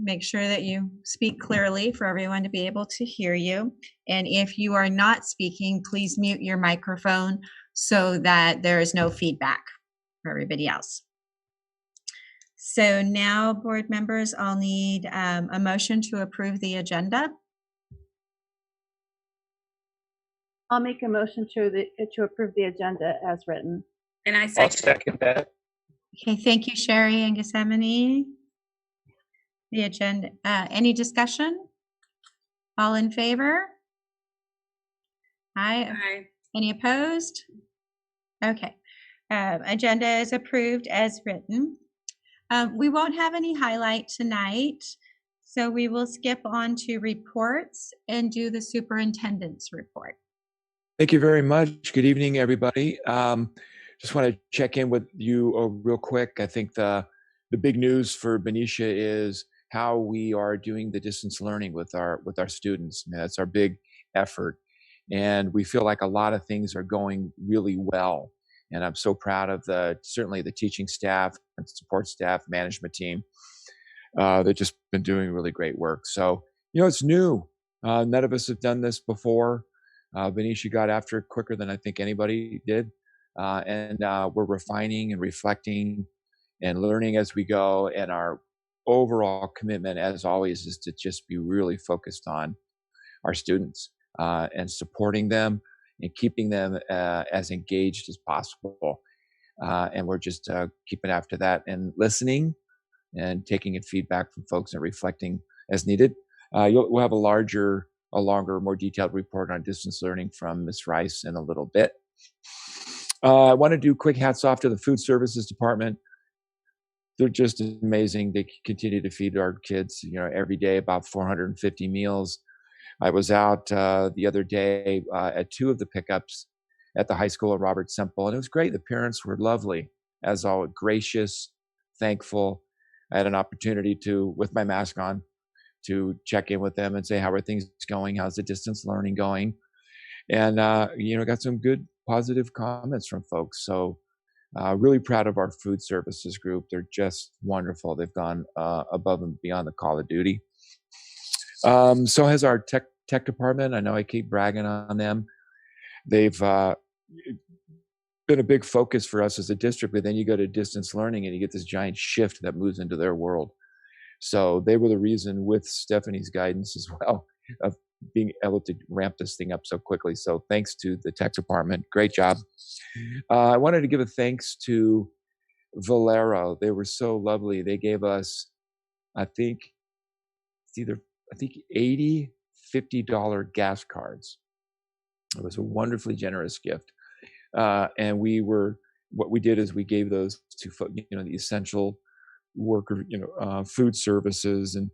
make sure that you speak clearly for everyone to be able to hear you. And if you are not speaking, please mute your microphone so that there is no feedback for everybody else. So now, board members, I'll need a motion to approve the agenda. I'll make a motion to approve the agenda as written. And I'll second that. Okay, thank you, Sherry and Gethsemane. The agenda, any discussion? All in favor? Aye. Aye. Any opposed? Okay, agenda is approved as written. We won't have any highlight tonight, so we will skip on to reports and do the superintendent's report. Thank you very much. Good evening, everybody. Just want to check in with you real quick. I think the big news for Benicia is how we are doing the distance learning with our students. I mean, that's our big effort, and we feel like a lot of things are going really well. And I'm so proud of certainly the teaching staff and support staff, management team. They've just been doing really great work. So, it's new. None of us have done this before. Benicia got after it quicker than I think anybody did. And we're refining and reflecting and learning as we go. And our overall commitment, as always, is to just be really focused on our students and supporting them and keeping them as engaged as possible. And we're just keeping after that and listening and taking in feedback from folks and reflecting as needed. We'll have a longer, more detailed report on distance learning from Ms. Rice in a little bit. I want to do quick hats off to the food services department. They're just amazing. They continue to feed our kids, every day, about 450 meals. I was out the other day at 2 of the pickups at the high school at Robert Semple, and it was great. The parents were lovely, as always, gracious, thankful. I had an opportunity to, with my mask on, to check in with them and say, how are things going? How's the distance learning going? And, got some good positive comments from folks. So really proud of our food services group. They're just wonderful. They've gone above and beyond the call of duty. So has our tech department. I know I keep bragging on them. They've been a big focus for us as a district, but then you go to distance learning and you get this giant shift that moves into their world. So they were the reason, with Stephanie's guidance as well, of being able to ramp this thing up so quickly. So thanks to the tech department. Great job. I wanted to give a thanks to Valero. They were so lovely. They gave us, I think 80 $50 gas cards. It was a wonderfully generous gift. And what we did is we gave those to, the essential worker, food services and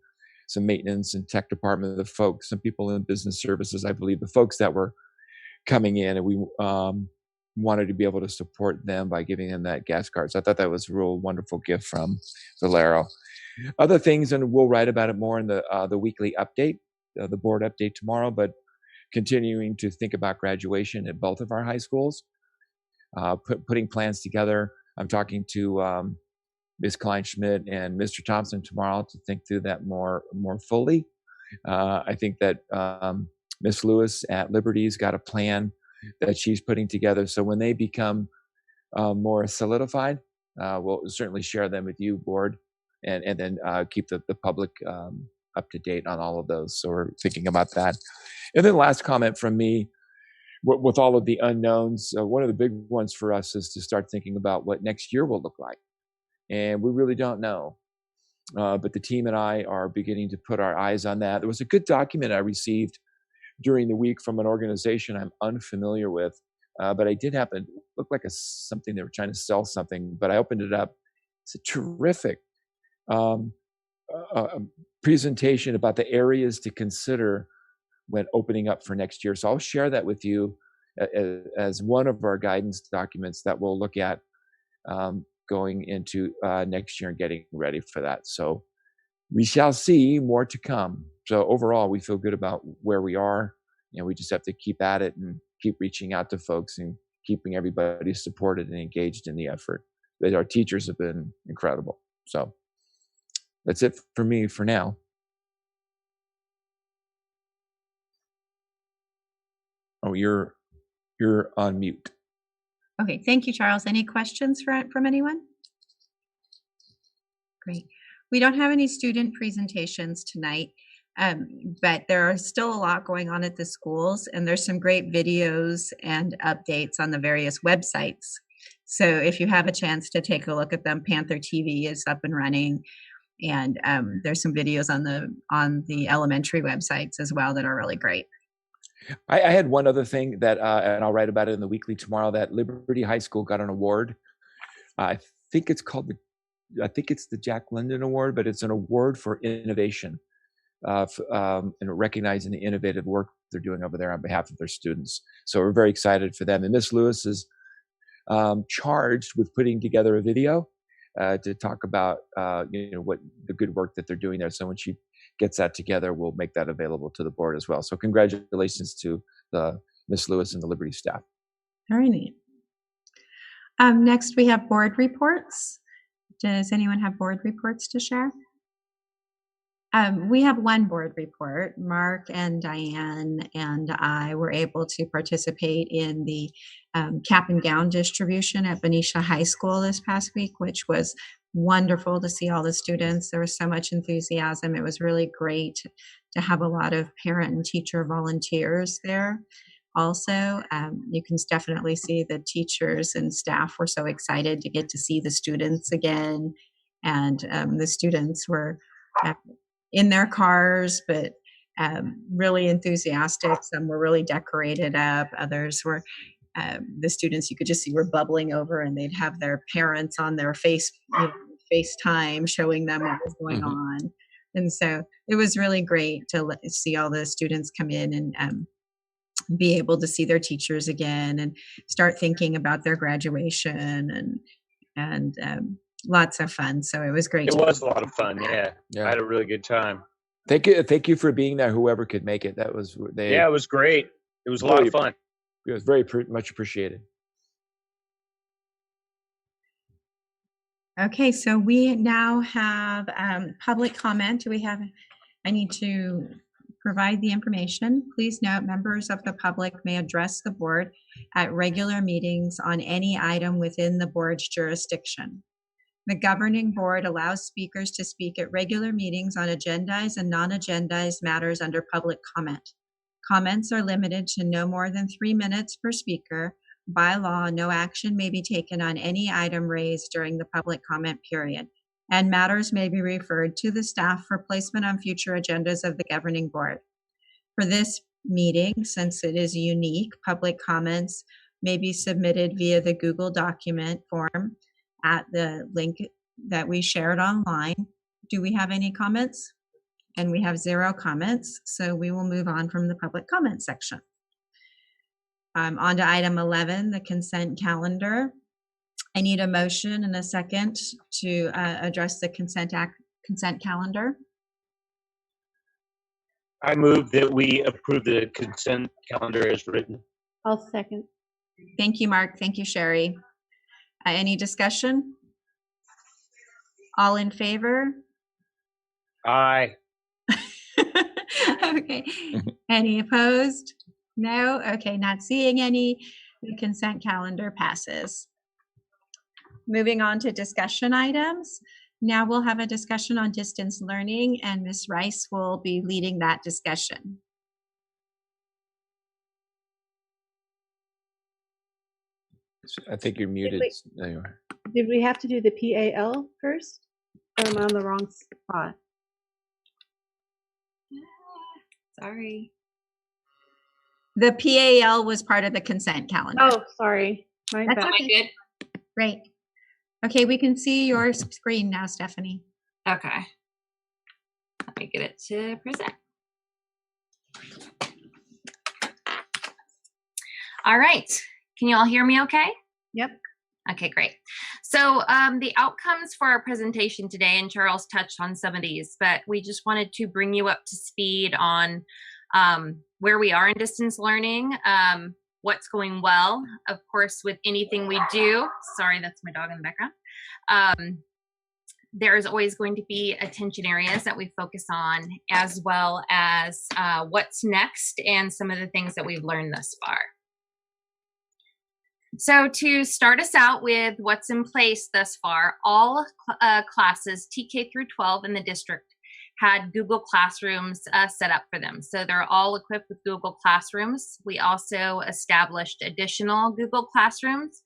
some maintenance and tech department, the folks, some people in business services, I believe, the folks that were coming in, and we wanted to be able to support them by giving them that gas card. So I thought that was a real wonderful gift from Valero. Other things, and we'll write about it more in the weekly update, the board update tomorrow, but continuing to think about graduation at both of our high schools, putting plans together. I'm talking to Ms. Kleinschmidt and Mr. Thompson tomorrow to think through that more fully. I think that Ms. Lewis at Liberty's got a plan that she's putting together. So when they become more solidified, we'll certainly share them with you, board, and then keep the public up to date on all of those. So we're thinking about that. And then last comment from me, with all of the unknowns, one of the big ones for us is to start thinking about what next year will look like. And we really don't know. But the team and I are beginning to put our eyes on that. There was a good document I received during the week from an organization I'm unfamiliar with, but I did happen to look like something they were trying to sell something, but I opened it up. It's a terrific presentation about the areas to consider when opening up for next year. So I'll share that with you as one of our guidance documents that we'll look at going into next year and getting ready for that. So we shall see, more to come. So overall, we feel good about where we are, and we just have to keep at it and keep reaching out to folks and keeping everybody supported and engaged in the effort. Our teachers have been incredible. So That's it for me for now. Oh, you're on mute. Okay, thank you, Charles. Any questions from anyone? Great. We don't have any student presentations tonight, but there are still a lot going on at the schools, and there's some great videos and updates on the various websites. So if you have a chance to take a look at them, Panther TV is up and running, and there's some videos on the elementary websites as well that are really great. I had one other thing that, and I'll write about it in the weekly tomorrow, that Liberty High School got an award. I think it's called the Jack London Award, but it's an award for innovation, and recognizing the innovative work they're doing over there on behalf of their students. So we're very excited for them. And Miss Lewis is charged with putting together a video to talk about what the good work that they're doing there. So when she gets that together, we'll make that available to the board as well. So congratulations to the Miss Lewis and the Liberty staff. Very neat. Next, we have board reports. Does anyone have board reports to share? We have one board report. Mark and Diane and I were able to participate in the cap and gown distribution at Benicia High School this past week, which was wonderful to see all the students. There was so much enthusiasm. It was really great to have a lot of parent and teacher volunteers there. Also, you can definitely see the teachers and staff were so excited to get to see the students again. And the students were in their cars, but really enthusiastic. Some were really decorated up. Others were, the students you could just see were bubbling over, and they'd have their parents on their FaceTime showing them what was going on. And so it was really great to see all the students come in and be able to see their teachers again and start thinking about their graduation and lots of fun. So it was great. It was a lot of fun. Yeah. I had a really good time. Thank you for being there. Whoever could make it. That was yeah, it was great. It was a lot of fun. It was very much appreciated. Okay, so we now have public comment. I need to provide the information. Please note, members of the public may address the board at regular meetings on any item within the board's jurisdiction. The governing board allows speakers to speak at regular meetings on agendized and non-agendized matters under public comment. Comments are limited to no more than 3 minutes per speaker. By law, no action may be taken on any item raised during the public comment period, and matters may be referred to the staff for placement on future agendas of the governing board. For this meeting, since it is unique, public comments may be submitted via the Google document form at the link that we shared online. Do we have any comments? And we have 0 comments, so we will move on from the public comment section. On to item 11, the consent calendar. I need a motion and a second to address the consent calendar. I move that we approve the consent calendar as written. I'll second. Thank you, Mark. Thank you, Sherry. Any discussion? All in favor? Aye. Okay. Any opposed? No? Okay, not seeing any. The consent calendar passes. Moving on to discussion items. Now we'll have a discussion on distance learning, and Ms. Rice will be leading that discussion. I think you're muted. There you are. Did we have to do the PAL first? Or am I on the wrong spot? Sorry. The PAL was part of the consent calendar. Oh, sorry. My That's bad. okay. Good. Great. Okay, we can see your screen now, Stephanie. Okay. Let me get it to present. All right. Can you all hear me okay? Yep. Okay, great. So the outcomes for our presentation today, and Charles touched on some of these, but we just wanted to bring you up to speed on where we are in distance learning, what's going well, of course, with anything we do. Sorry, that's my dog in the background. there's always going to be attention areas that we focus on, as well as what's next and some of the things that we've learned thus far. So to start us out with what's in place thus far, all classes TK through 12 in the district had Google Classrooms set up for them. So they're all equipped with Google Classrooms. We also established additional Google Classrooms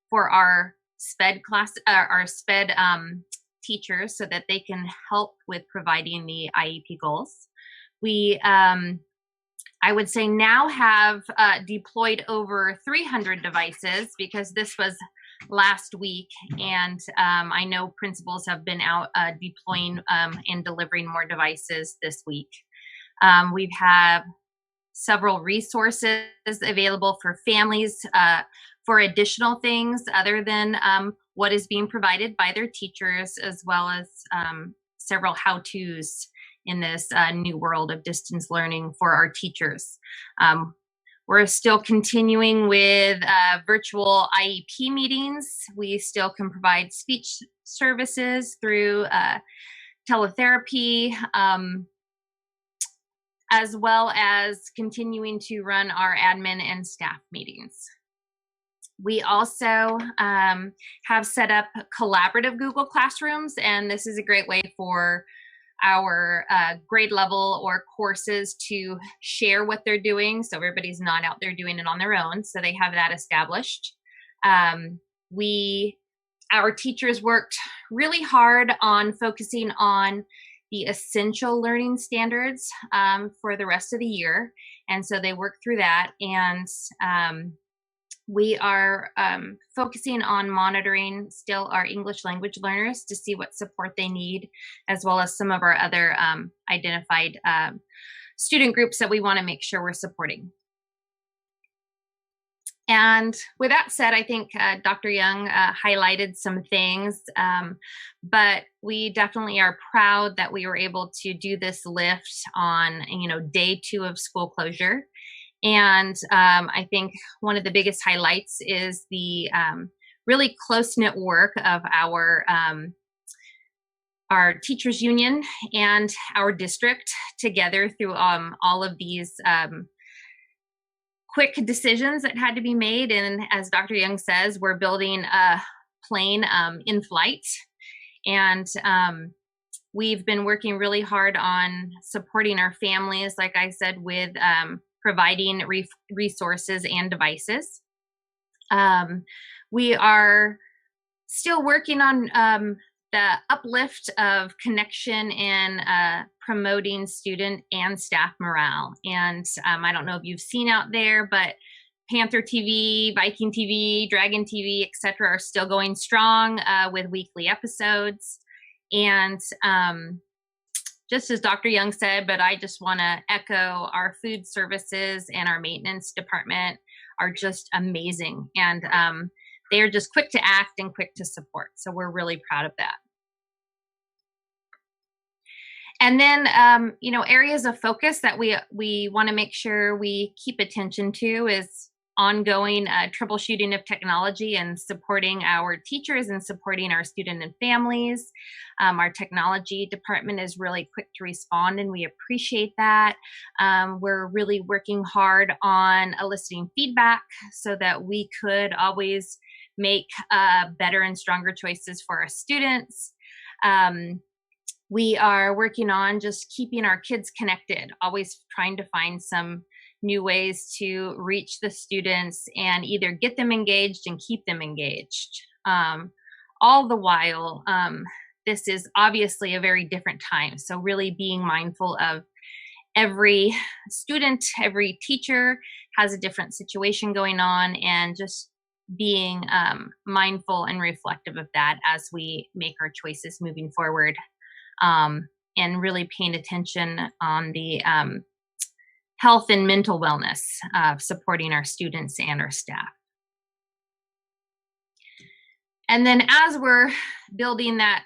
for our SPED class, our SPED teachers, so that they can help with providing the IEP goals. We, I would say, now have deployed over 300 devices, because this was last week, and I know principals have been out deploying and delivering more devices this week. We've had several resources available for families for additional things other than what is being provided by their teachers, as well as several how-tos in this new world of distance learning for our teachers. We're still continuing with virtual IEP meetings. We still can provide speech services through teletherapy, as well as continuing to run our admin and staff meetings. We also have set up collaborative Google Classrooms, and this is a great way for our grade level or courses to share what they're doing, so everybody's not out there doing it on their own. So they have that established. Our teachers worked really hard on focusing on the essential learning standards for the rest of the year, and so they worked through that. And we are focusing on monitoring still our English language learners to see what support they need, as well as some of our other identified student groups that we want to make sure we're supporting. And with that said, I think Dr. Young highlighted some things, but we definitely are proud that we were able to do this lift on, day 2 of school closure. And I think one of the biggest highlights is the really close-knit work of our teachers union and our district together through all of these quick decisions that had to be made. And as Dr. Young says, we're building a plane in flight. And we've been working really hard on supporting our families, like I said, with providing resources and devices. We are still working on the uplift of connection and promoting student and staff morale. And I don't know if you've seen out there, but Panther TV, Viking TV, Dragon TV, etc. are still going strong with weekly episodes. And just as Dr. Young said, but I just want to echo, our food services and our maintenance department are just amazing. And they are just quick to act and quick to support. So we're really proud of that. And then, areas of focus that we want to make sure we keep attention to is ongoing troubleshooting of technology and supporting our teachers and supporting our student and families. Our technology department is really quick to respond, and we appreciate that. We're really working hard on eliciting feedback so that we could always make better and stronger choices for our students. We are working on just keeping our kids connected, always trying to find some new ways to reach the students and either get them engaged and keep them engaged. All the while, this is obviously a very different time. So really being mindful of every student, every teacher has a different situation going on, and just being mindful and reflective of that as we make our choices moving forward. And really paying attention on the health and mental wellness of supporting our students and our staff. And then as we're building that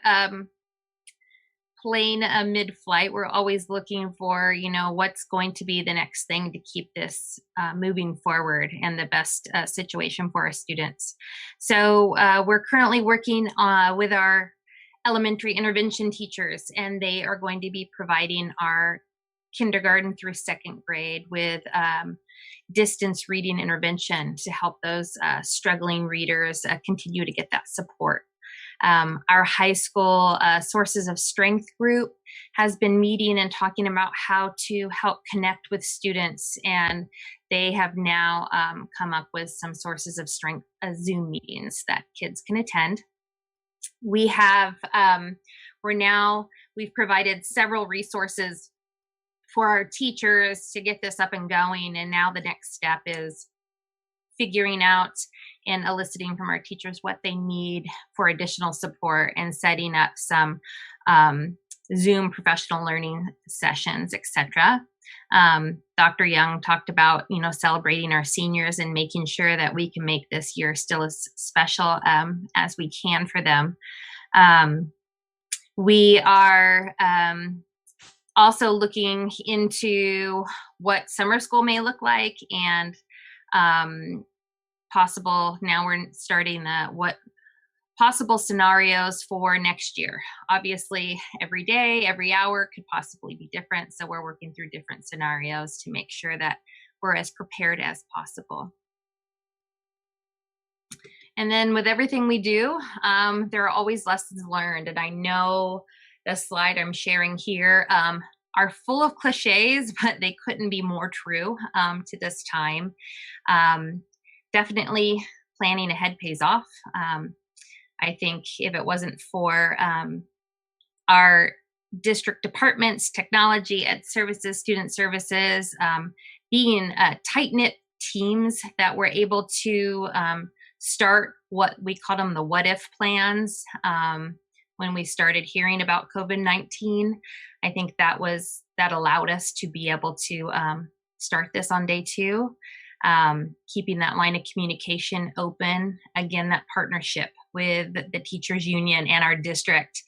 plane mid-flight, we're always looking for, what's going to be the next thing to keep this moving forward and the best situation for our students. So we're currently working with our elementary intervention teachers, and they are going to be providing our kindergarten through second grade with distance reading intervention to help those struggling readers continue to get that support. Our high school Sources of Strength group has been meeting and talking about how to help connect with students, and they have now come up with some Sources of Strength Zoom meetings that kids can attend. We have, we've provided several resources for our teachers to get this up and going, and now the next step is figuring out and eliciting from our teachers what they need for additional support and setting up some Zoom professional learning sessions, etc. Dr. Young talked about, celebrating our seniors and making sure that we can make this year still as special as we can for them. We are also looking into what summer school may look like, and now we're starting what possible scenarios for next year. Obviously, every day, every hour could possibly be different, so we're working through different scenarios to make sure that we're as prepared as possible. And then with everything we do, there are always lessons learned, and I know the slide I'm sharing here are full of cliches, but they couldn't be more true to this time. Definitely planning ahead pays off. I think if it wasn't for our district departments, technology, ed services, student services, being tight-knit teams that were able to start what we call them the what-if plans when we started hearing about COVID-19. I think that allowed us to be able to start this on day 2. Keeping that line of communication open. Again, that partnership with the teachers union and our district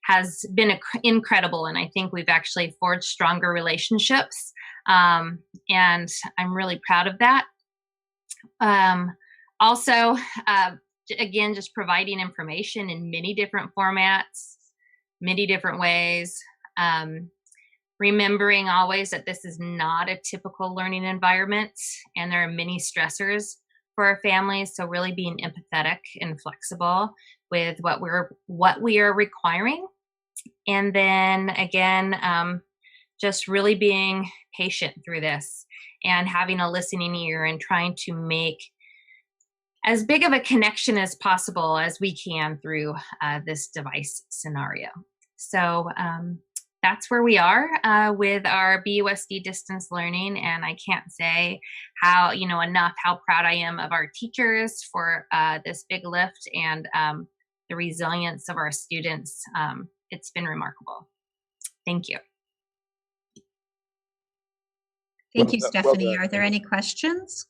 has been incredible. And I think we've actually forged stronger relationships. And I'm really proud of that. Also, again, just providing information in many different formats, many different ways. Remembering always that this is not a typical learning environment, and there are many stressors for our families. So really being empathetic and flexible with what we are requiring. And then again, just really being patient through this and having a listening ear and trying to make as big of a connection as possible as we can through this device scenario. So that's where we are with our BUSD distance learning, and I can't say enough how proud I am of our teachers for this big lift and the resilience of our students. It's been remarkable. Thank you. Thank you, Stephanie. Are there any questions?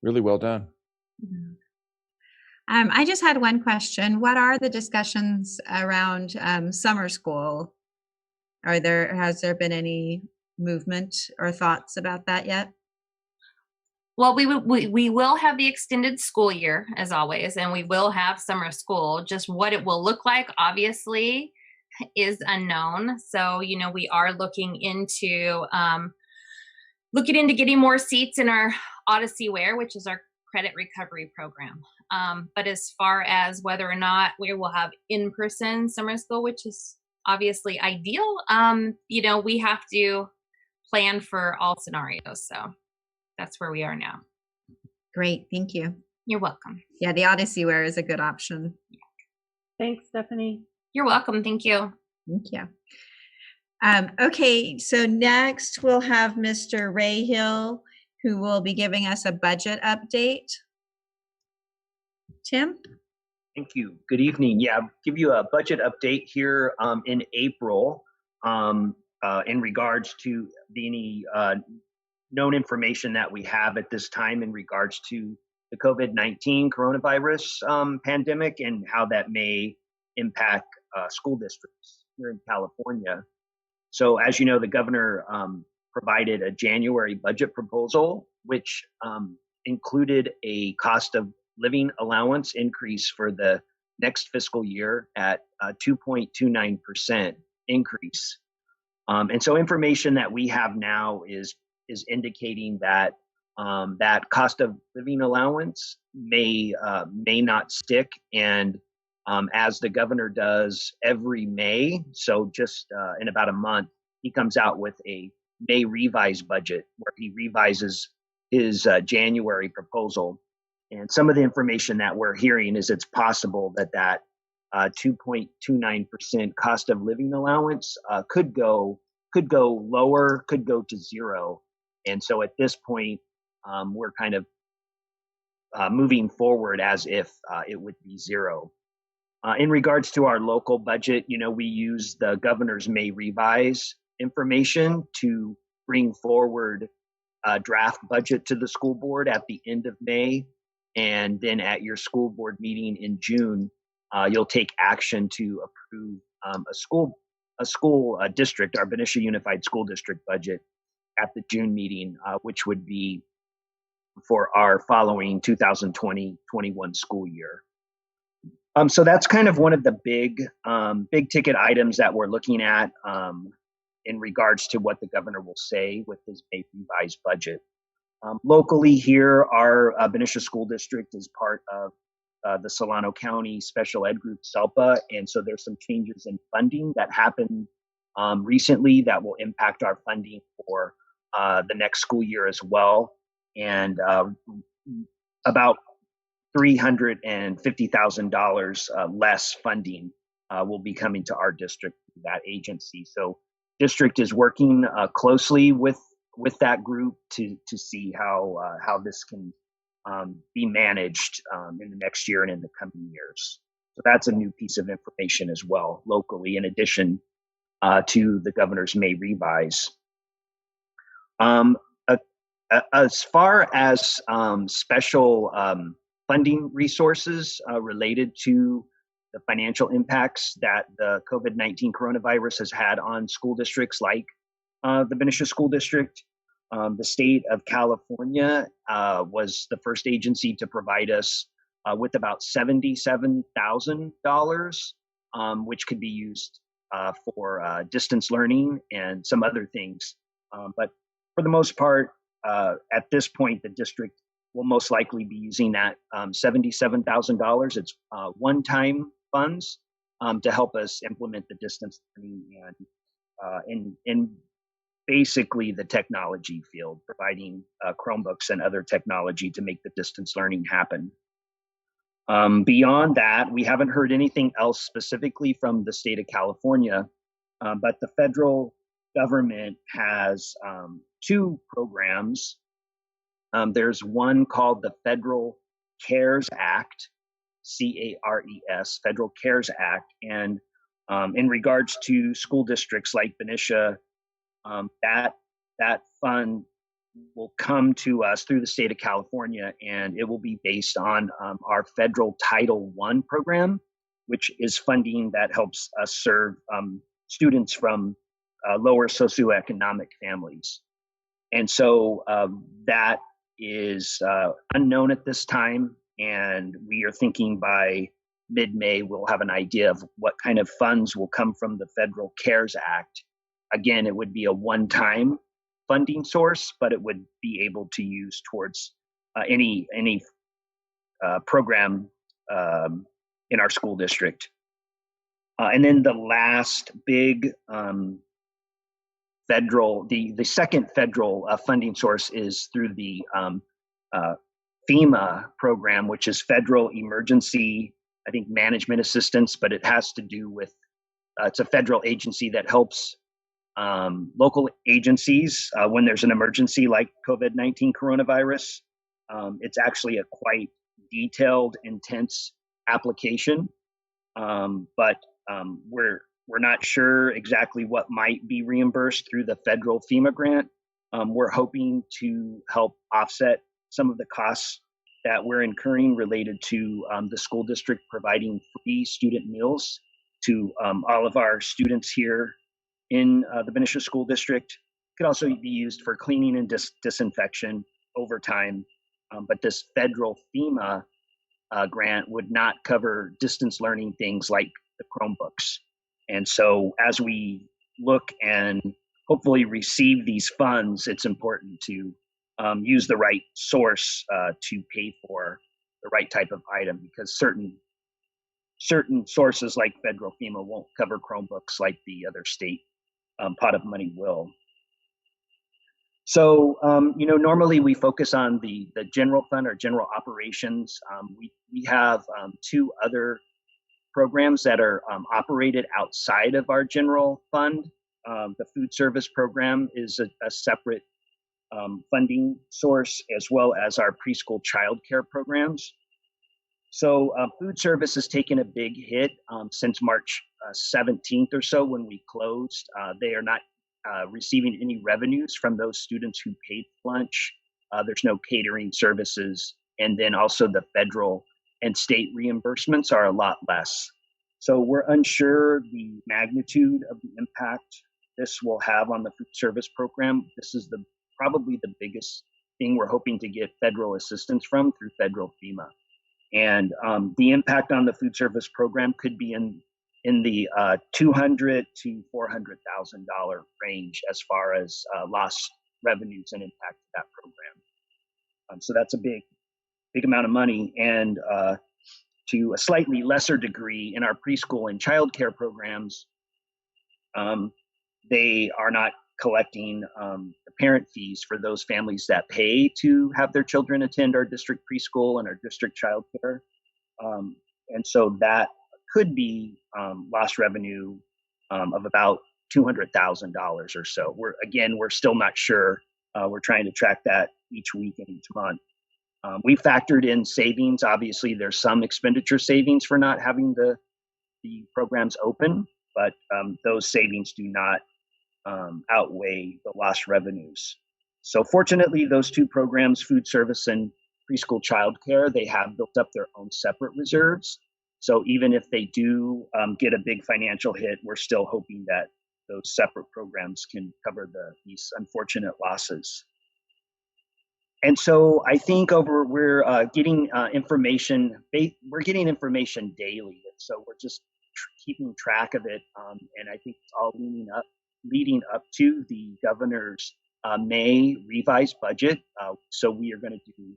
Really well done. I just had one question. What are the discussions around summer school? Has there been any movement or thoughts about that yet? Well, we will have the extended school year as always, and we will have summer school. Just what it will look like, obviously, is unknown. So, we are looking into getting more seats in our Odyssey Wear, which is our credit recovery program. But as far as whether or not we will have in-person summer school, which is obviously ideal, we have to plan for all scenarios. So that's where we are now. Great. Thank you. You're welcome. Yeah, the Odyssey Wear is a good option. Thanks, Stephanie. You're welcome. Thank you. Thank you. Okay, so next we'll have Mr. Ray Hill, who will be giving us a budget update. Tim? Thank you. Good evening. Yeah, I'll give you a budget update here in April in regards to any known information that we have at this time in regards to the COVID-19 coronavirus pandemic and how that may impact school districts here in California. So as you know, the governor provided a January budget proposal, which included a cost of living allowance increase for the next fiscal year at 2.29% increase. And so information that we have now is indicating that that cost of living allowance may not stick, and as the governor does every May, so just in about a month, he comes out with a May revised budget where he revises his January proposal. And some of the information that we're hearing is it's possible that 2.29% cost of living allowance could go lower, could go to zero. And so at this point, we're kind of moving forward as if it would be zero. In regards to our local budget, we use the governor's May revise information to bring forward a draft budget to the school board at the end of May. And then at your school board meeting in June, you'll take action to approve a school district, our Benicia Unified School District budget at the June meeting, which would be for our following 2020-21 school year. So that's kind of one of the big ticket items that we're looking at in regards to what the governor will say with his May revised budget. Locally here, our Benicia School District is part of the Solano County Special Ed Group, SELPA, and so there's some changes in funding that happened recently that will impact our funding for the next school year as well. And about $350,000 less funding will be coming to our district through that agency. So district is working closely with that group to see how this can be managed in the next year and in the coming years. So that's a new piece of information as well locally, in addition to the governor's May revise. As far as special funding resources related to the financial impacts that the COVID-19 coronavirus has had on school districts like the Benicia School District, the state of California was the first agency to provide us with about $77,000, which could be used for distance learning and some other things. But for the most part, at this point, the district will most likely be using that $77,000. It's one-time funds to help us implement the distance learning and in basically the technology field, providing Chromebooks and other technology to make the distance learning happen. Beyond that, we haven't heard anything else specifically from the state of California, but the federal government has two programs. There's one called the Federal CARES Act, C-A-R-E-S, Federal CARES Act. And in regards to school districts like Benicia, that fund will come to us through the state of California, and it will be based on our federal Title I program, which is funding that helps us serve students from lower socioeconomic families. And so that is unknown at this time, and we are thinking by mid-May we'll have an idea of what kind of funds will come from the Federal CARES Act. Again, it would be a one-time funding source, but it would be able to use towards any program in our school district. And then the last big the second federal funding source is through the FEMA program, which is Federal Emergency, I think, Management Assistance, but it has to do with, it's a federal agency that helps local agencies when there's an emergency like COVID-19 coronavirus. It's actually a quite detailed, intense application, but we're not sure exactly what might be reimbursed through the federal FEMA grant. We're hoping to help offset some of the costs that we're incurring related to the school district providing free student meals to all of our students here in the Benicia School District. It could also be used for cleaning and disinfection over time. But this federal FEMA grant would not cover distance learning things like the Chromebooks. And so as we look and hopefully receive these funds, it's important to use the right source to pay for the right type of item, because certain sources like federal FEMA won't cover Chromebooks like the other state pot of money will. So, normally we focus on the general fund or general operations. We have two other programs that are operated outside of our general fund. The food service program is a separate funding source, as well as our preschool childcare programs. So food service has taken a big hit since March 17th or so when we closed. They are not receiving any revenues from those students who paid lunch. There's no catering services. And then also the federal and state reimbursements are a lot less. So we're unsure the magnitude of the impact this will have on the food service program. This is probably the biggest thing we're hoping to get federal assistance from through federal FEMA. And the impact on the food service program could be in the $200,000 to $400,000 range as far as lost revenues and impact to that program. So that's a big amount of money. And to a slightly lesser degree in our preschool and childcare programs, they are not collecting the parent fees for those families that pay to have their children attend our district preschool and our district childcare. And so that could be lost revenue of about $200,000 or so. We're still not sure. We're trying to track that each week and each month. We factored in savings. Obviously, there's some expenditure savings for not having the programs open, but those savings do not outweigh the lost revenues. So fortunately, those two programs, food service and preschool childcare, they have built up their own separate reserves. So even if they do get a big financial hit, we're still hoping that those separate programs can cover these unfortunate losses. And so I think we're getting information. We're getting information daily, and so we're just keeping track of it. And I think it's all leading up to the governor's May revised budget. So we are going to do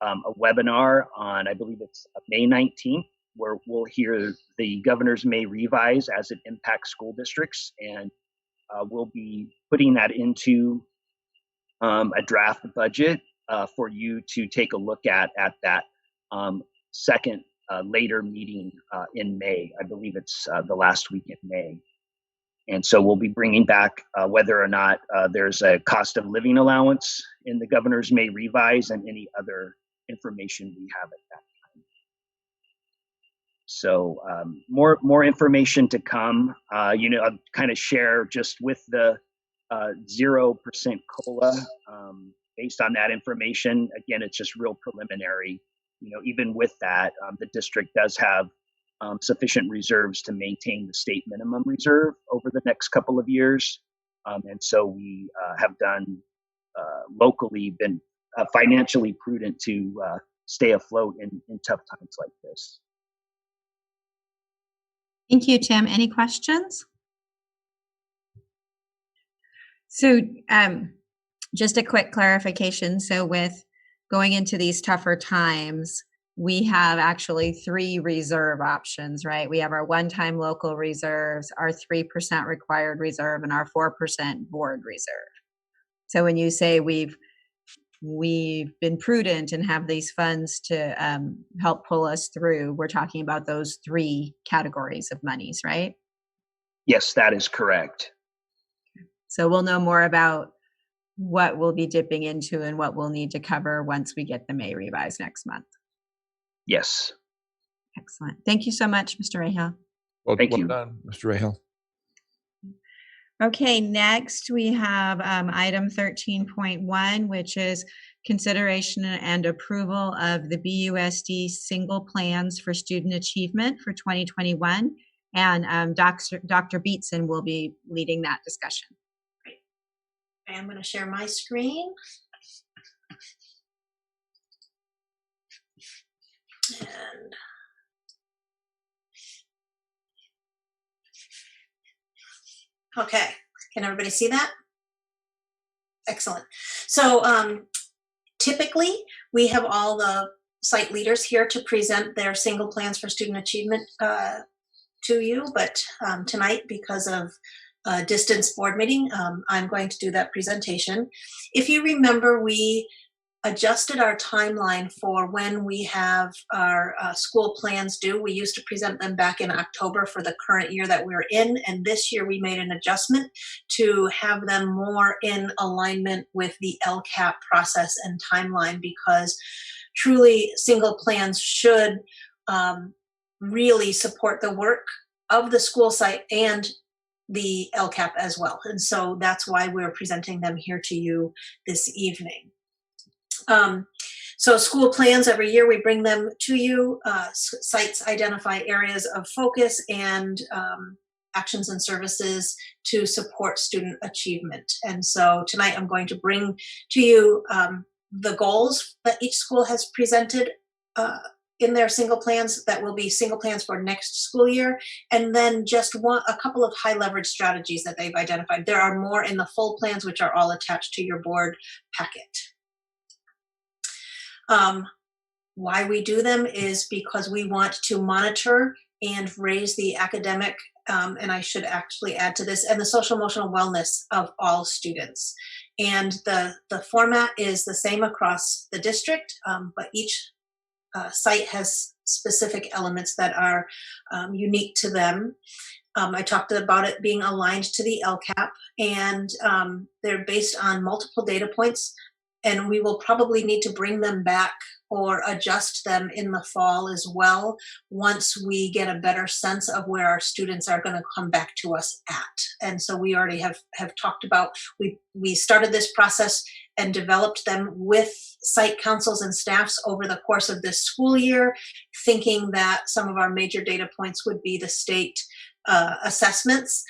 a webinar on, I believe it's May 19th, where we'll hear the governor's May revise as it impacts school districts, and we'll be putting that into a draft budget for you to take a look at that second later meeting in May. I believe it's the last week in May. And so we'll be bringing back whether or not there's a cost of living allowance in the governor's May revise and any other information we have at that time. So more information to come. I'll kind of share just with the 0% COLA. Based on that information, again, it's just real preliminary. Even with that, the district does have sufficient reserves to maintain the state minimum reserve over the next couple of years. And so we have locally been financially prudent to stay afloat in tough times like this. Thank you, Tim. Any questions? So just a quick clarification. So with going into these tougher times, we have actually 3 reserve options, right? We have our one-time local reserves, our 3% required reserve, and our 4% board reserve. So when you say we've been prudent and have these funds to help pull us through, we're talking about those 3 categories of monies, right? Yes, that is correct. So we'll know more about what we'll be dipping into and what we'll need to cover once we get the May revise next month. Yes. Excellent. Thank you so much, Mr. Rahal. Thank you. Well done, Mr. Rahal. Okay, next we have item 13.1, which is consideration and approval of the BUSD single plans for student achievement for 2021. And Dr. Beatson will be leading that discussion. I'm going to share my screen. And okay, can everybody see that? Excellent. So typically we have all the site leaders here to present their single plans for student achievement to you, but tonight, because of a distance board meeting, I'm going to do that presentation. If you remember, we adjusted our timeline for when we have our school plans due. We used to present them back in October for the current year that we're in, and this year we made an adjustment to have them more in alignment with the LCAP process and timeline, because truly single plans should really support the work of the school site and the LCAP as well. And so that's why we're presenting them here to you this evening. So school plans, every year we bring them to you. Sites identify areas of focus and actions and services to support student achievement. And so tonight I'm going to bring to you the goals that each school has presented in their single plans that will be single plans for next school year, and then just a couple of high leverage strategies that they've identified. There are more in the full plans, which are all attached to your board packet. Why we do them is because we want to monitor and raise the academic, and I should actually add to this, and the social emotional wellness of all students. And the format is the same across the district, but each site has specific elements that are unique to them. I talked about it being aligned to the LCAP, and they're based on multiple data points, and we will probably need to bring them back or adjust them in the fall as well, once we get a better sense of where our students are going to come back to us at. And so we already have talked about, we started this process and developed them with site councils and staffs over the course of this school year, thinking that some of our major data points would be the state assessments.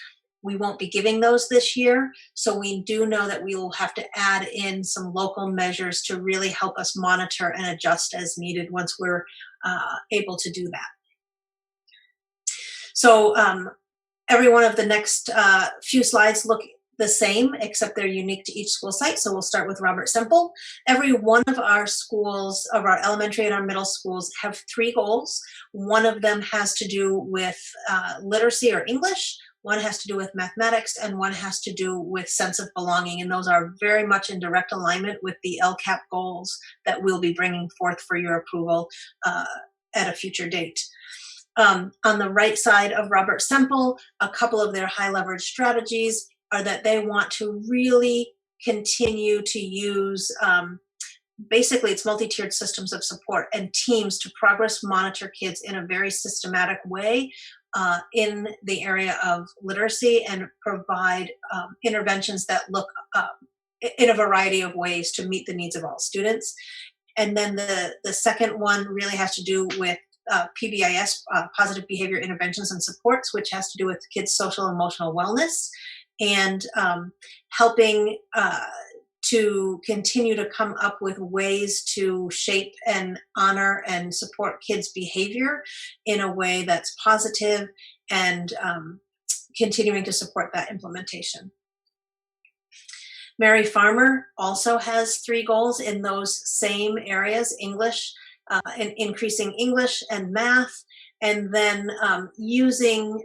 We won't be giving those this year, so we do know that we will have to add in some local measures to really help us monitor and adjust as needed once we're able to do that. So every one of the next few slides look the same, except they're unique to each school site. So we'll start with Robert Semple. Every one of our schools, of our elementary and our middle schools, have 3 goals. One of them has to do with literacy or English, one has to do with mathematics, and one has to do with sense of belonging. And those are very much in direct alignment with the LCAP goals that we'll be bringing forth for your approval at a future date. On the right side of Robert Semple, a couple of their high leverage strategies are that they want to really continue to use, basically it's multi-tiered systems of support and teams to progress monitor kids in a very systematic way in the area of literacy, and provide interventions that look in a variety of ways to meet the needs of all students. And then the second one really has to do with PBIS, positive behavior interventions and supports, which has to do with kids' social and emotional wellness, and helping to continue to come up with ways to shape and honor and support kids' behavior in a way that's positive, and continuing to support that implementation. Mary Farmar also has 3 goals in those same areas: English, and increasing English and math, and then using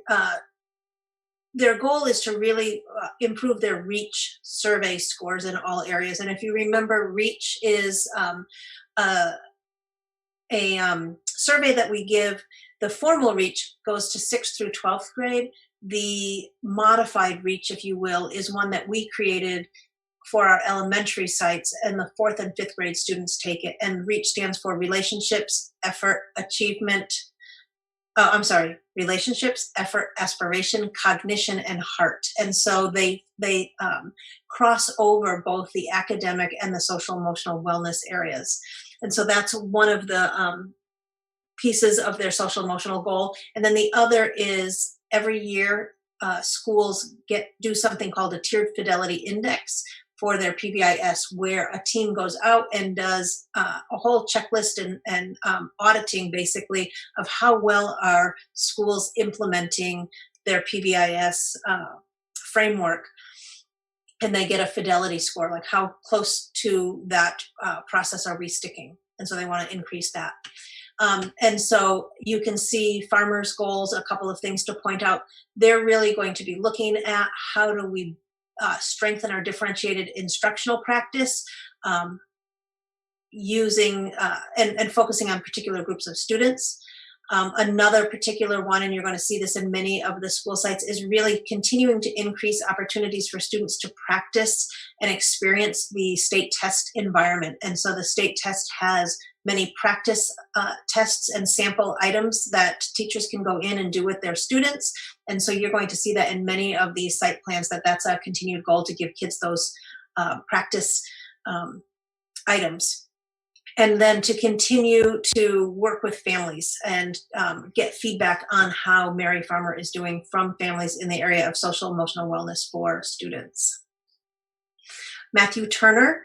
their goal is to really improve their REACH survey scores in all areas. And if you remember, REACH is a survey that we give. The formal REACH goes to 6th through 12th grade. The modified REACH, if you will, is one that we created for our elementary sites, and the 4th and 5th grade students take it. And REACH stands for relationships, effort, achievement, relationships, effort, aspiration, cognition, and heart. And so they cross over both the academic and the social emotional wellness areas. And so that's one of the pieces of their social emotional goal. And then the other is every year schools do something called a tiered fidelity index, for their PBIS, where a team goes out and does a whole checklist and auditing, basically, of how well are schools implementing their PBIS framework. And they get a fidelity score, like how close to that process are we sticking? And so they want to increase that. And so you can see Farmar's goals, a couple of things to point out. They're really going to be looking at how do we strengthen our differentiated instructional practice, using and focusing on particular groups of students. Another particular one, and you're going to see this in many of the school sites, is really continuing to increase opportunities for students to practice and experience the state test environment. And so the state test has many practice tests and sample items that teachers can go in and do with their students. And so you're going to see that in many of these site plans, that's a continued goal, to give kids those practice items. And then to continue to work with families and get feedback on how Mary Farmar is doing from families in the area of social emotional wellness for students. Matthew Turner,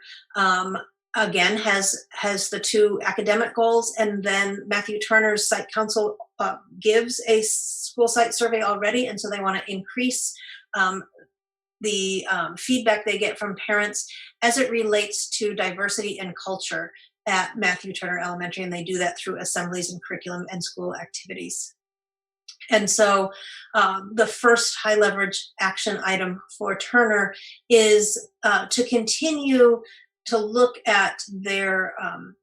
again, has the 2 academic goals, and then Matthew Turner's site council gives a school site survey already, and so they want to increase the feedback they get from parents as it relates to diversity and culture at Matthew Turner Elementary, and they do that through assemblies and curriculum and school activities. And so the first high leverage action item for Turner is to continue to look at their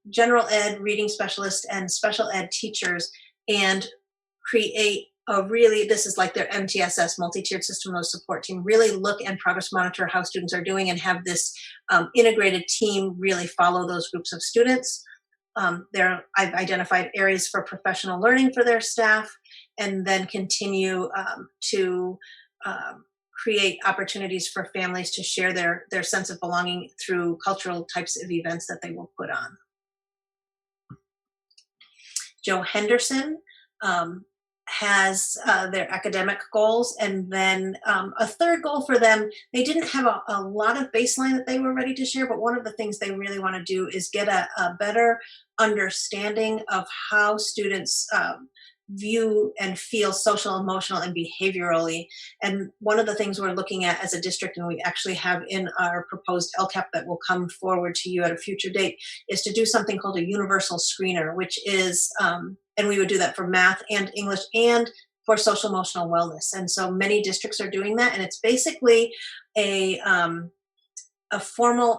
general ed, reading specialist, and special ed teachers and create this is like their MTSS, multi-tiered system of support team, really look and progress monitor how students are doing and have this integrated team really follow those groups of students. I've identified areas for professional learning for their staff, and then continue to create opportunities for families to share their sense of belonging through cultural types of events that they will put on. Joe Henderson has their academic goals, and then a third goal for them. They didn't have a lot of baseline that they were ready to share, but one of the things they really want to do is get a better understanding of how students view and feel social, emotional, and behaviorally. And one of the things we're looking at as a district, and we actually have in our proposed LCAP that will come forward to you at a future date, is to do something called a universal screener, which is, and we would do that for math and English and for social emotional wellness. And so many districts are doing that. And it's basically a formative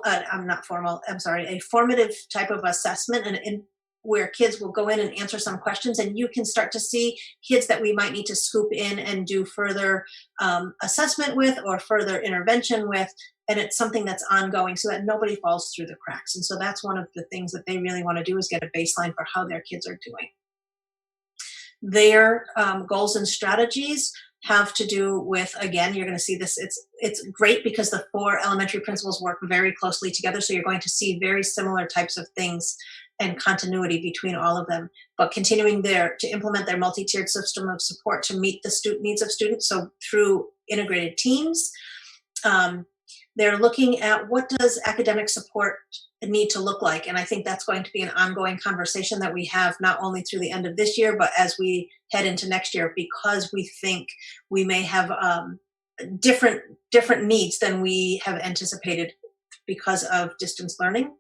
type of assessment, and where kids will go in and answer some questions, and you can start to see kids that we might need to scoop in and do further assessment with or further intervention with. And it's something that's ongoing so that nobody falls through the cracks. And so that's one of the things that they really want to do, is get a baseline for how their kids are doing. Their goals and strategies have to do with, again, you're going to see this, it's great because the 4 elementary principals work very closely together, so you're going to see very similar types of things and continuity between all of them, but continuing to implement their multi-tiered system of support to meet the needs of students. So through integrated teams, they're looking at what does academic support need to look like. And I think that's going to be an ongoing conversation that we have not only through the end of this year, but as we head into next year, because we think we may have different needs than we have anticipated because of distance learning.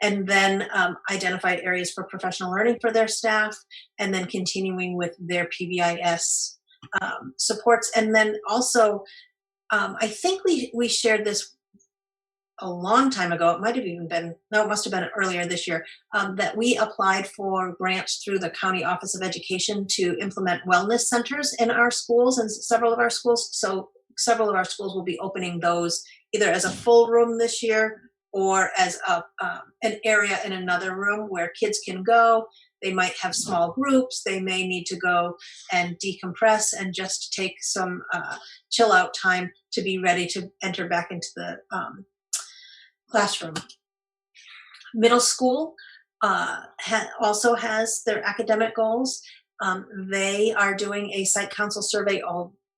And then identified areas for professional learning for their staff, and then continuing with their PBIS supports. And then also, I think we shared this a long time ago. It might have even been, no, it must have been earlier this year, that we applied for grants through the County Office of Education to implement wellness centers in our schools and several of our schools. So several of our schools will be opening those either as a full room this year or as an area in another room where kids can go. They might have small groups. They may need to go and decompress and just take some chill out time to be ready to enter back into the classroom. Middle school also has their academic goals. They are doing a site council survey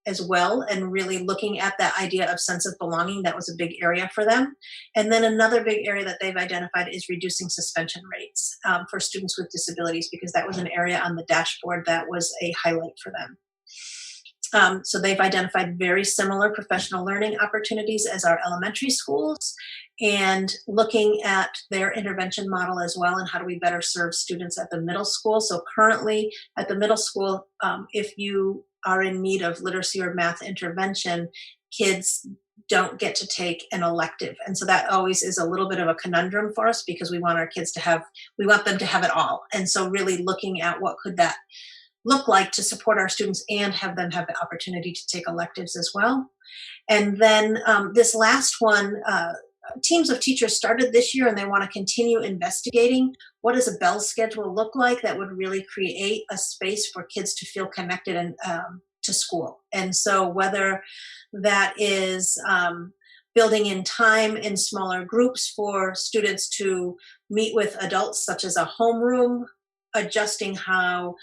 as well, and really looking at that idea of sense of belonging. That was a big area for them. And then another big area that they've identified is reducing suspension rates for students with disabilities, because that was an area on the dashboard that was a highlight for them. So they've identified very similar professional learning opportunities as our elementary schools, and looking at their intervention model as well, and how do we better serve students at the middle school. So currently at the middle school, if you are in need of literacy or math intervention, kids don't get to take an elective. And so that always is a little bit of a conundrum for us, because we want our kids to have, we want them to have it all. And so really looking at what could that look like to support our students and have them have the opportunity to take electives as well. And then this last one, teams of teachers started this year, and they want to continue investigating what does a bell schedule look like that would really create a space for kids to feel connected and to school. And so whether that is building in time in smaller groups for students to meet with adults, such as a homeroom, adjusting how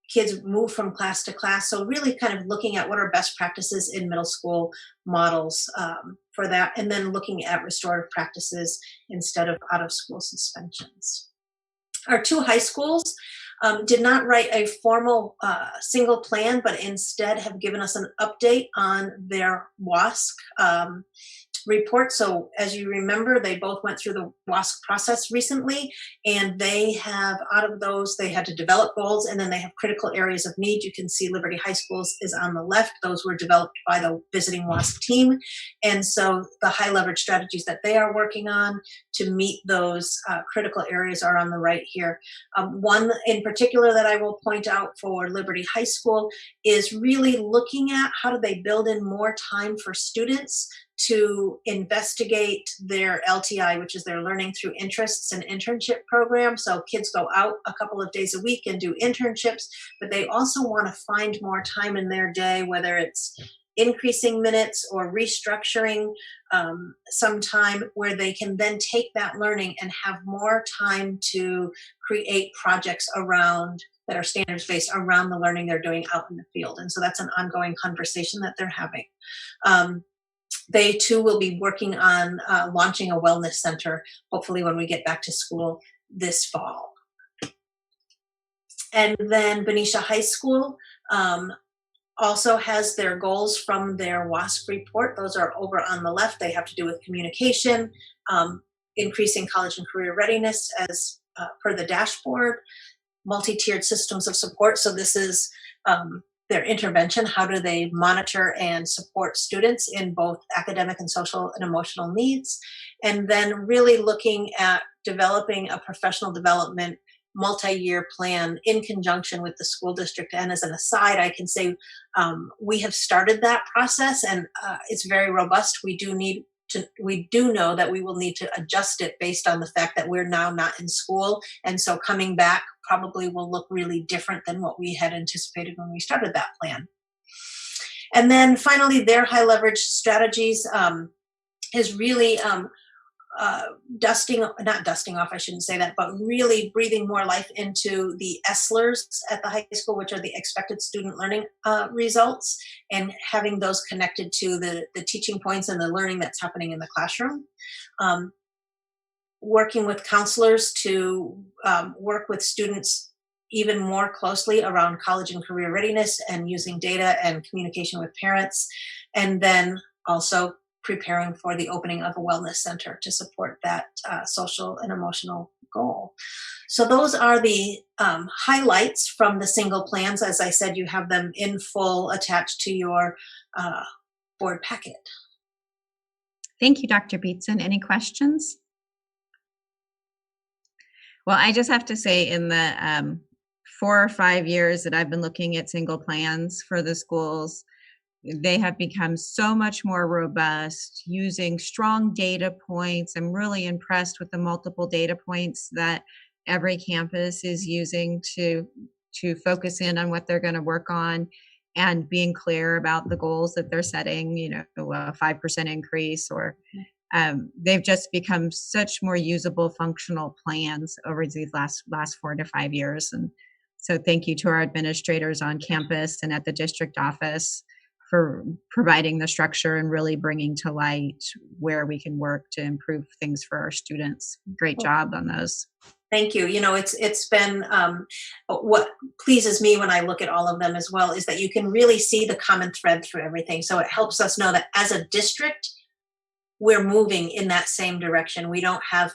kids move from class to class. So really kind of looking at what are best practices in middle school models for that, and then looking at restorative practices instead of out of school suspensions. Our 2 high schools did not write a formal single plan, but instead have given us an update on their WASC report. So as you remember, they both went through the WASC process recently, and they have, out of those, they had to develop goals, and then they have critical areas of need. You can see Liberty High Schools is on the left. Those were developed by the visiting WASC team. And so the high leverage strategies that they are working on to meet those critical areas are on the right here. One in particular that I will point out for Liberty High School is really looking at how do they build in more time for students to investigate their LTI, which is their learning through interests and internship program. So kids go out a couple of days a week and do internships, but they also want to find more time in their day, whether it's increasing minutes or restructuring some time where they can then take that learning and have more time to create projects around that are standards-based around the learning they're doing out in the field. And so that's an ongoing conversation that they're having. They too will be working on launching a wellness center, hopefully when we get back to school this fall. And then Benicia High School also has their goals from their WASC report. Those are over on the left. They have to do with communication, increasing college and career readiness as per the dashboard, multi-tiered systems of support. So this is their intervention. How do they monitor and support students in both academic and social and emotional needs? And then really looking at developing a professional development multi-year plan in conjunction with the school district. And as an aside, I can say we have started that process, and it's very robust. We do know that we will need to adjust it based on the fact that we're now not in school. And so coming back probably will look really different than what we had anticipated when we started that plan. And then finally, their high leverage strategies is really not dusting off, I shouldn't say that, but really breathing more life into the ESLers at the high school, which are the expected student learning results, and having those connected to the teaching points and the learning that's happening in the classroom. Working with counselors to work with students even more closely around college and career readiness, and using data and communication with parents, and then also preparing for the opening of a wellness center to support that social and emotional goal. So those are the highlights from the single plans. As I said, you have them in full attached to your board packet. Thank you, Dr. Beatson. Any questions? Well, I just have to say, in the 4 or 5 years that I've been looking at single plans for the schools, they have become so much more robust, using strong data points. I'm really impressed with the multiple data points that every campus is using to focus in on what they're going to work on, and being clear about the goals that they're setting, a 5% increase, or they've just become such more usable, functional plans over these last 4 to 5 years. And So thank you to our administrators on campus and at the district office for providing the structure and really bringing to light where we can work to improve things for our students. Great job on those. Thank you. You know, it's been what pleases me when I look at all of them as well is that you can really see the common thread through everything. So it helps us know that as a district, we're moving in that same direction. We don't have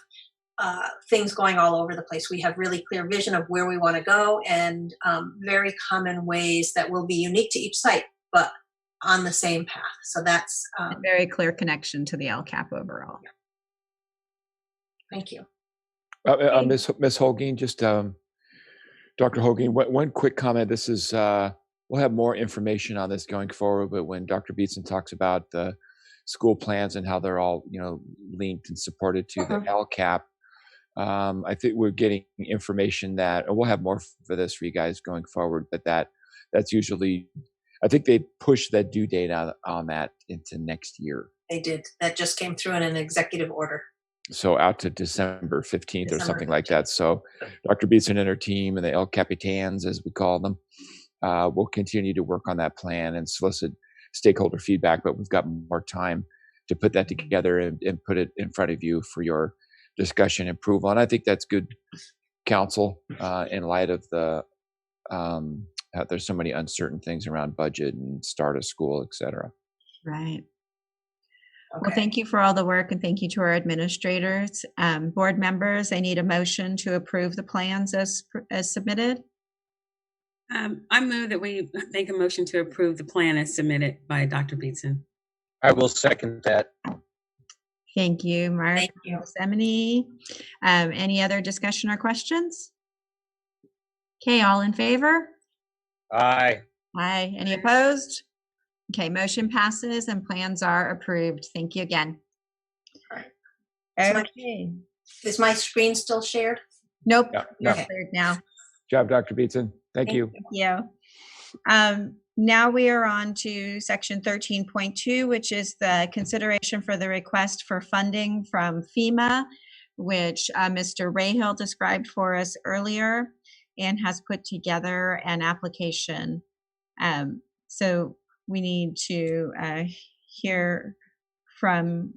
things going all over the place. We have really clear vision of where we want to go and very common ways that will be unique to each site, but on the same path. So that's A very clear connection to the LCAP overall. thank you. Ms. Holguin, just Dr. Holguin, one quick comment. This is we'll have more information on this going forward, but when Dr. Beatson talks about the school plans and how they're all linked and supported to the LCAP, I think we're getting information that, and we'll have more for this for you guys going forward, but that's usually, I think they push that due date on that into next year. They did. That just came through in an executive order. So out to December 15th or December something like that. So Dr. Beatson and her team and the El Capitans, as we call them, will continue to work on that plan and solicit stakeholder feedback, but we've got more time to put that together and put it in front of you for your discussion and approval. And I think that's good counsel in light of the there's so many uncertain things around budget and start of school, et cetera. Right. Okay. Well, thank you for all the work and thank you to our administrators. Board members, I need a motion to approve the plans as submitted. I move that we make a motion to approve the plan as submitted by Dr. Beatson. I will second that. Thank you, Mark. Thank you. Emily. Any other discussion or questions? Okay, all in favor? Aye. Aye. Any opposed? Okay, motion passes and plans are approved. Thank you again. All right. Okay. Is my screen still shared? Nope, Yeah, you're no. cleared now. Job, Dr. Beatson. Thank you. Thank you. Now we are on to section 13.2, which is the consideration for the request for funding from FEMA, which Mr. Rahill described for us earlier and has put together an application. So we need to hear from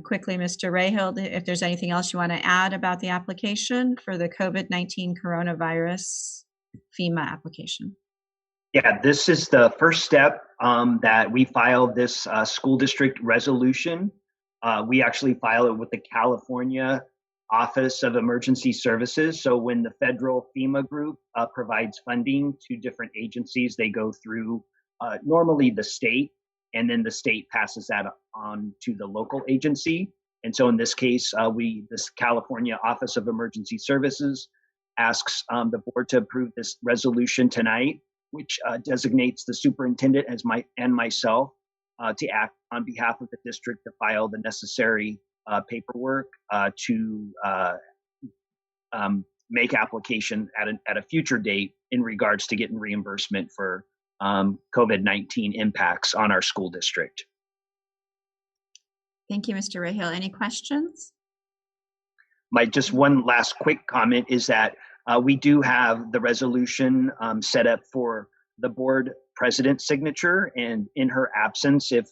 quickly Mr. Rahill if there's anything else you want to add about the application for the COVID-19 coronavirus FEMA application. Yeah, this is the first step that we filed this school district resolution. We actually file it with the California Office of Emergency Services. So when the federal FEMA group provides funding to different agencies, they go through normally the state, and then the state passes that on to the local agency. And so in this case, this California Office of Emergency Services asks the board to approve this resolution tonight, which designates the superintendent and myself to act on behalf of the district to file the necessary paperwork to make application at a future date in regards to getting reimbursement for COVID-19 impacts on our school district. Thank you, Mr. Rahill. Any questions? Just one last quick comment is that we do have the resolution set up for the board president's signature, and in her absence, if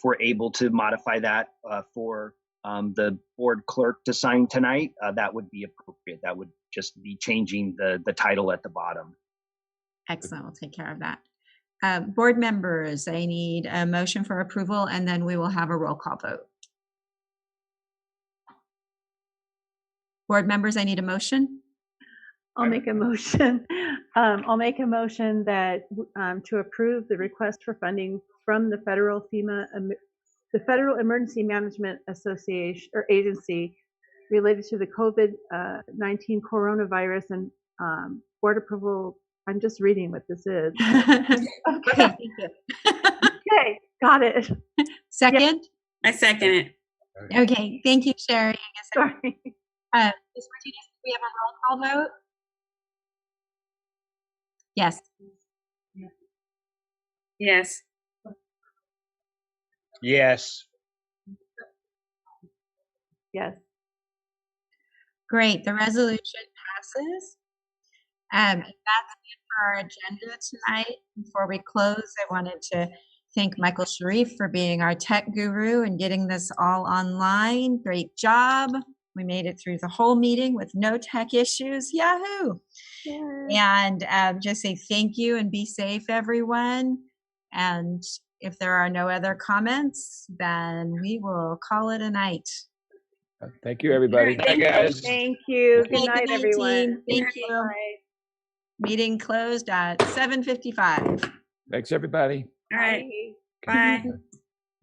we're able to modify that for the board clerk to sign tonight, that would be appropriate. That would just be changing the title at the bottom. Excellent. We'll take care of that. Board members, I need a motion for approval, and then we will have a roll call vote. Board members, I need a motion. I'll make a motion. I'll make a motion that to approve the request for funding from the federal FEMA, the Federal Emergency Management Association or agency related to the COVID-19 coronavirus and board approval. I'm just reading what this is. Okay, thank you. Okay, got it. Second? I second it. Okay, thank you, Sherry. Sorry. Ms. Martinez, do we have a roll call vote? Yes. Yes. Yes. Yes. Great. The resolution passes. That's it for our agenda tonight. Before we close, I wanted to thank Michael Sharif for being our tech guru and getting this all online. Great job. We made it through the whole meeting with no tech issues. Yahoo! And just say thank you and be safe, everyone. And if there are no other comments, then we will call it a night. Thank you, everybody. Bye, guys. Thank you. Good Okay, night, good night, everyone. team. Thank you. Bye. Meeting closed at 7:55. Thanks, everybody. All right. Bye. Bye.